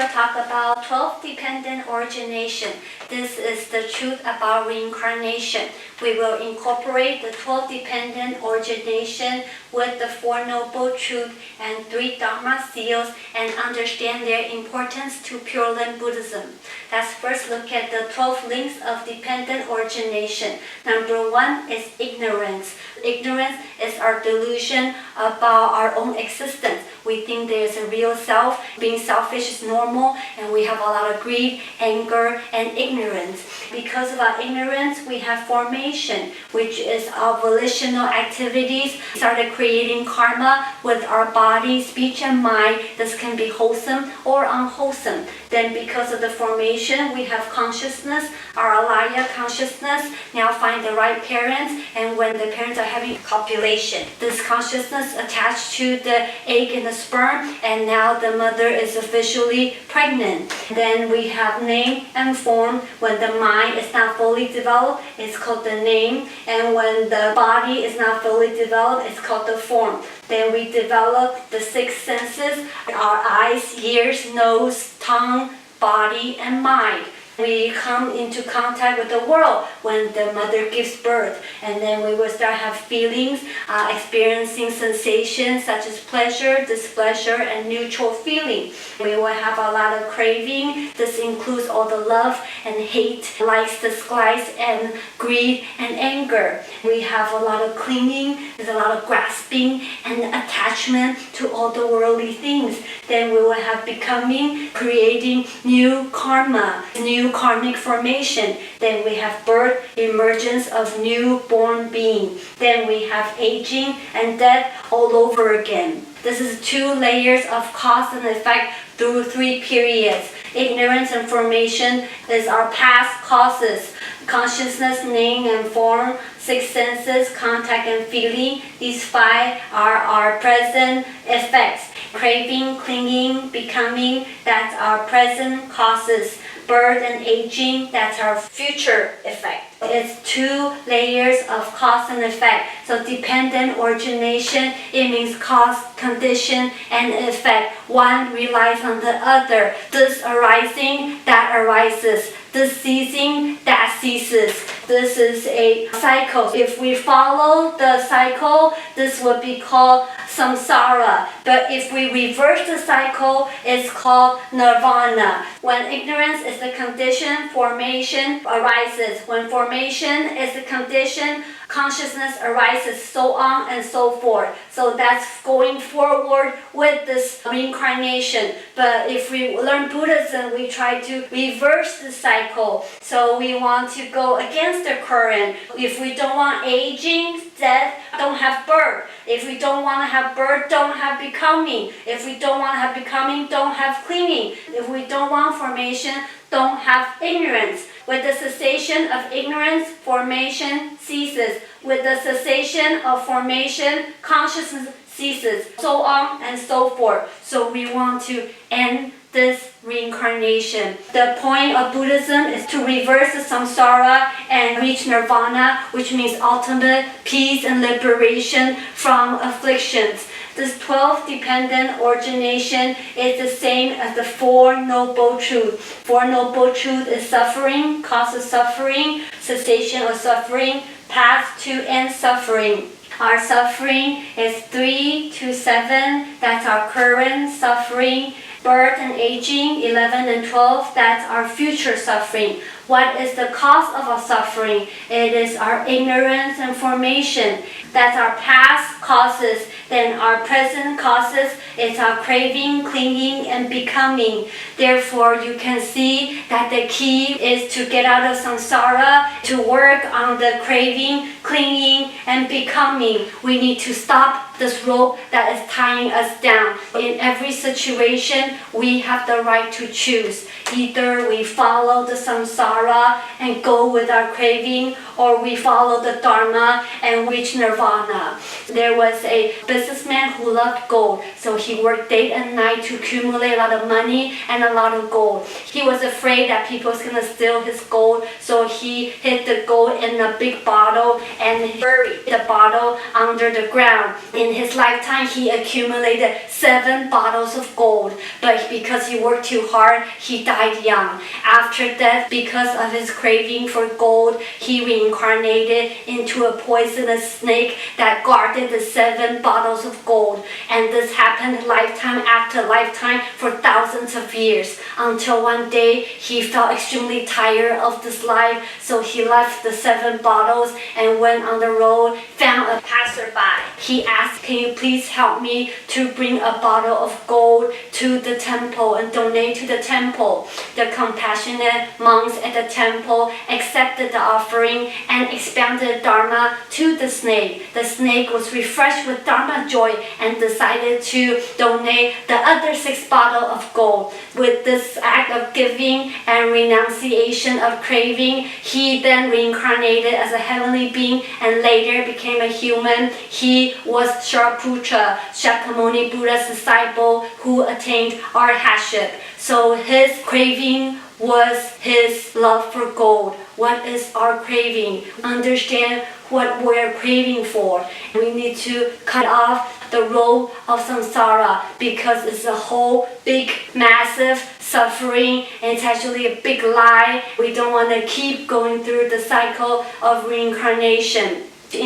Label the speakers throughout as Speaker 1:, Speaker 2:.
Speaker 1: will talk about 12 dependent origination. This is the truth about reincarnation. We will incorporate the 12 dependent origination with the 4 noble truths and 3 Dharma seals and understand their importance to Pure Land Buddhism. Let's first look at the 12 links of dependent origination. Number 1 is ignorance. Ignorance is our delusion about our own existence. We think there is a real self. Being selfish is normal, and we have a lot of greed, anger, and ignorance. Because of our ignorance, we have formation, which is our volitional activities. We started creating karma with our body, speech, and mind. This can be wholesome or unwholesome. Then because of the formation, we have consciousness, our alaya consciousness. Now find the right parents, and when the parents are having copulation, this consciousness attached to the egg and the sperm, and now the mother is officially pregnant. Then we have name and form. When the mind is not fully developed, it's called the name, and when the body is not fully developed, it's called the form. Then we develop the 6 senses, our eyes, ears, nose, tongue, body, and mind. We come into contact with the world when the mother gives birth, and then we will start have feelings, experiencing sensations such as pleasure, displeasure, and neutral feeling. We will have a lot of craving. This includes all the love and hate, likes, dislikes, and greed and anger. We have a lot of clinging, there's a lot of grasping and attachment to all the worldly things. Then we will have becoming, creating new karma, new karmic formation. Then we have birth, emergence of newborn being. Then we have aging and death all over again. This is 2 layers of cause and effect through 3 periods. Ignorance and formation is our past causes. Consciousness, name and form, 6 senses, contact and feeling. These 5 are our present effects. Craving, clinging, becoming, that's our present causes. Birth and aging, that's our future effect. It's 2 layers of cause and effect. So dependent origination, it means cause, condition, and effect. One relies on the other. This arising, that arises. This ceasing, that ceases. This is a cycle. If we follow the cycle, this would be called samsara. But if we reverse the cycle, it's called nirvana. When ignorance is the condition, formation arises. When formation is the condition, consciousness arises, so on and so forth. So that's going forward with this reincarnation. But if we learn Buddhism, we try to reverse the cycle. So we want to go against the current. If we don't want aging, death, don't have birth. If we don't want to have birth, don't have becoming. If we don't want to have becoming, don't have clinging. If we don't want formation, don't have ignorance. With the cessation of ignorance, formation ceases. With the cessation of formation, consciousness ceases. So on and so forth. So we want to end this reincarnation. The point of Buddhism is to reverse the samsara and reach nirvana, which means ultimate peace and liberation from afflictions. This 12 dependent origination is the same as the 4 noble truths. 4 noble truths is suffering, cause of suffering, cessation of suffering, path to end suffering. Our suffering is 3 to 7, that's our current suffering. Birth and aging, 11 and 12, that's our future suffering. What is the cause of our suffering? It is our ignorance and formation. That's our past causes. Then our present causes, it's our craving, clinging, and becoming. Therefore, you can see that the key is to get out of samsara, to work on the craving, clinging, and becoming. We need to stop this rope that is tying us down. In every situation, we have the right to choose. Either we follow the samsara and go with our craving, or we follow the Dharma and reach nirvana. There was a businessman who loved gold, so he worked day and night to accumulate a lot of money and a lot of gold. He was afraid that people was going to steal his gold, so he hid the gold in a big bottle and buried the bottle under the ground. In In his lifetime, he accumulated 7 bottles of gold, but because he worked too hard, he died young. After death, because of his craving for gold, he reincarnated into a poisonous snake that guarded the 7 bottles of gold. And this happened lifetime after lifetime for thousands of years, until one day he felt extremely tired of this life, so he left the 7 bottles and went on the road, found a passerby. He asked, "Can you please help me to bring a bottle of gold to the temple and donate to the temple?" The compassionate monks at the temple accepted the offering and expounded Dharma to the snake. The snake was refreshed with Dharma joy and decided to donate the other 6 bottles of gold. With this act of giving and renunciation of craving, he then reincarnated as a heavenly being and later became a human. He was Shariputra, Shakyamuni Buddha's disciple who attained arhatship. So his craving was his love for gold. What is our craving? Understand what we're craving for. We need to cut off the road of samsara because it's a whole big, massive suffering, and it's actually a big lie. We don't want to keep going through the cycle of reincarnation.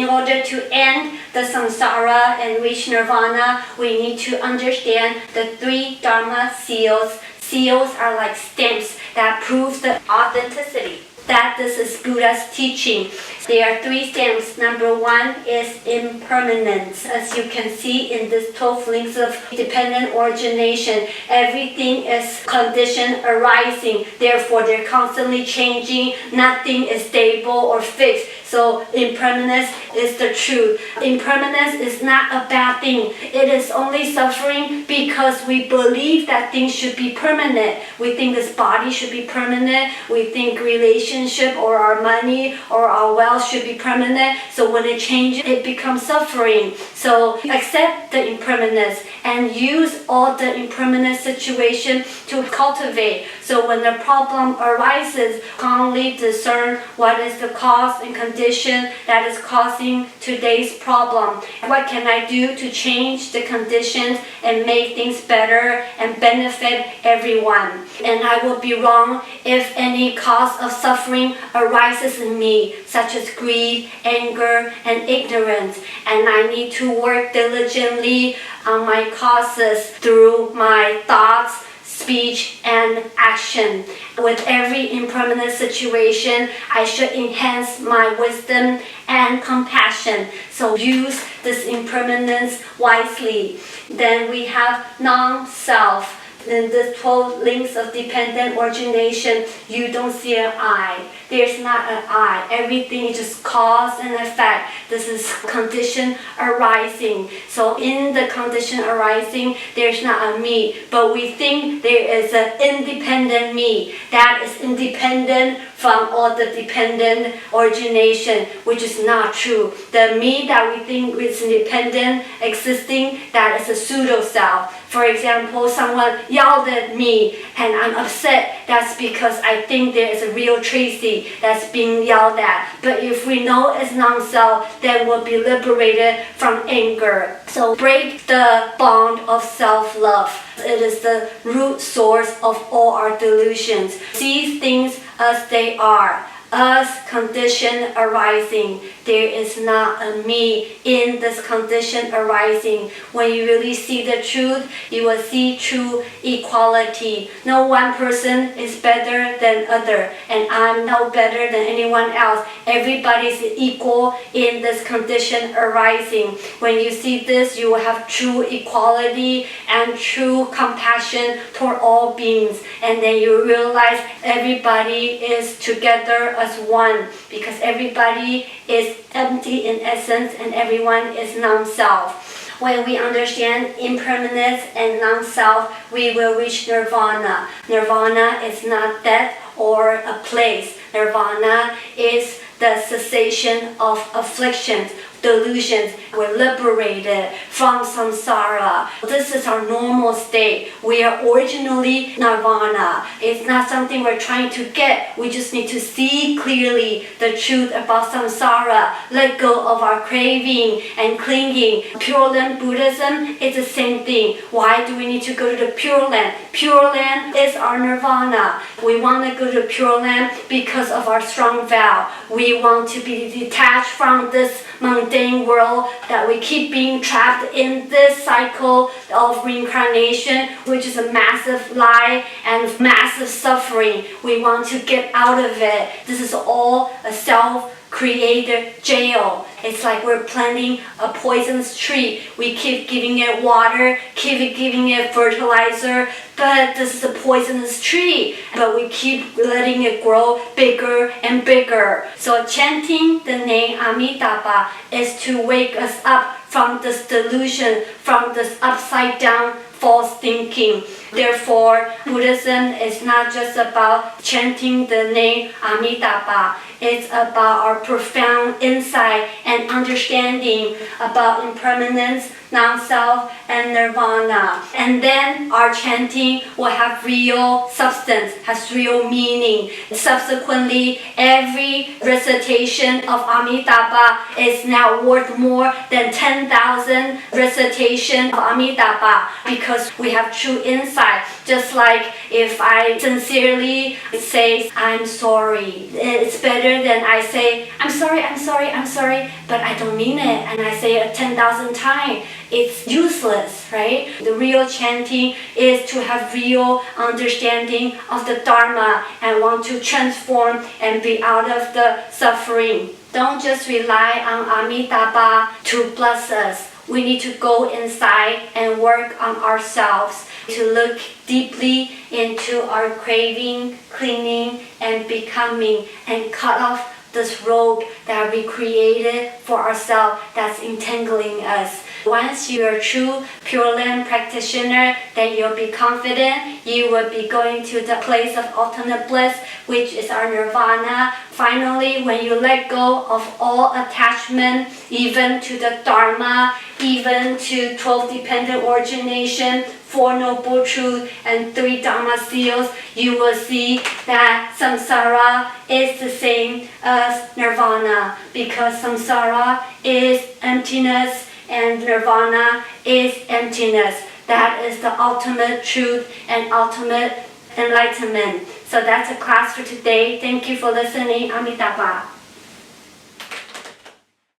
Speaker 1: In order to end the samsara and reach nirvana, we need to understand the 3 Dharma seals. Seals are like stamps that prove the authenticity that this is Buddha's teaching. There are 3 stamps. Number 1 is impermanence. As you can see in this 12 links of dependent origination, everything is condition arising. Therefore, they're constantly changing. Nothing is stable or fixed. So impermanence is the truth. Impermanence is not a bad thing. It is only suffering because we believe that things should be permanent. We think this body should be permanent. We think relationship or our money or our wealth should be permanent. So when it changes, it becomes suffering. So accept the impermanence and use all the impermanent situation to cultivate. So when the problem arises, calmly discern what is the cause and condition that is causing today's problem. What can I do to change the conditions and make things better and benefit everyone? And I will be wrong if any cause of suffering arises in me, such as greed, anger, and ignorance. And I need to work diligently on my causes through my thoughts, speech, and action. With every impermanent situation, I should enhance my wisdom and compassion. So use this impermanence wisely. Then we have non-self. In the 12 links of dependent origination, you don't see an I. There's not an I. Everything is just cause and effect. This is condition arising. So in the condition arising, there's not a me. But we think there is an independent me that is independent from all the dependent origination, which is not true. The me that we think is independent, existing, that is a pseudo-self. For example, someone yelled at me and I'm upset. That's because I think there is a real Tracy that's being yelled at. But if we know it's non-self, then we'll be liberated from anger. So break the bond of self-love. It is the root source of all our delusions. See things as they are. As condition arising, there is not a me in this condition arising. When you really see the truth, you will see true equality. No one person is better than other, and I'm no better than anyone else. Everybody is equal in this condition arising. When you see this, you will have true equality and true compassion toward all beings, and then you realize everybody is together as one, because everybody is empty in essence and everyone is non-self. When we understand impermanence and non-self, we will reach nirvana. Nirvana is not death or a place. Nirvana is the cessation of afflictions. delusions. We're liberated from samsara. This is our normal state. We are originally nirvana. It's not something we're trying to get. We just need to see clearly the truth about samsara, let go of our craving and clinging. Pure Land Buddhism is the same thing. Why do we need to go to the Pure Land? Pure Land is our nirvana. We want to go to Pure Land because of our strong vow. We want to be detached from this mundane world that we keep being trapped in this cycle of reincarnation, which is a massive lie and massive suffering. We want to get out of it. This is all a self-created jail. It's like we're planting a poisonous tree. We keep giving it water, keep giving it fertilizer, but this is a poisonous tree. But we keep letting it grow bigger and bigger. So chanting the name Amitabha is to wake us up from this delusion, from this upside down false thinking. Therefore, Buddhism is not just about chanting the name Amitabha. It's about our profound insight and understanding about impermanence, non-self, and nirvana. And then our chanting will have real substance, has real meaning. Subsequently, every recitation of Amitabha is now worth more than 10,000 recitation of Amitabha because we have true insight. Just like if I sincerely say, I'm sorry, it's better than I say, I'm sorry, but I don't mean it, and I say it 10,000 times. It's useless, right? The real chanting is to have real understanding of the Dharma and want to transform and be out of the suffering. Don't just rely on Amitabha to bless us. We need to go inside and work on ourselves to look deeply into our craving, clinging, and becoming, and cut off this rope that we created for ourselves that's entangling us. Once you're a true Pure Land practitioner, then you'll be confident. You will be going to the place of ultimate bliss, which is our nirvana. Finally, when you let go of all attachment, even to the Dharma, even to 12 dependent origination, 4 noble truths, and 3 Dharma seals, you will see that samsara is the same as nirvana, because samsara is emptiness and nirvana is emptiness. That is the ultimate truth and ultimate enlightenment. So that's a class for today. Thank you for listening. Amitabha.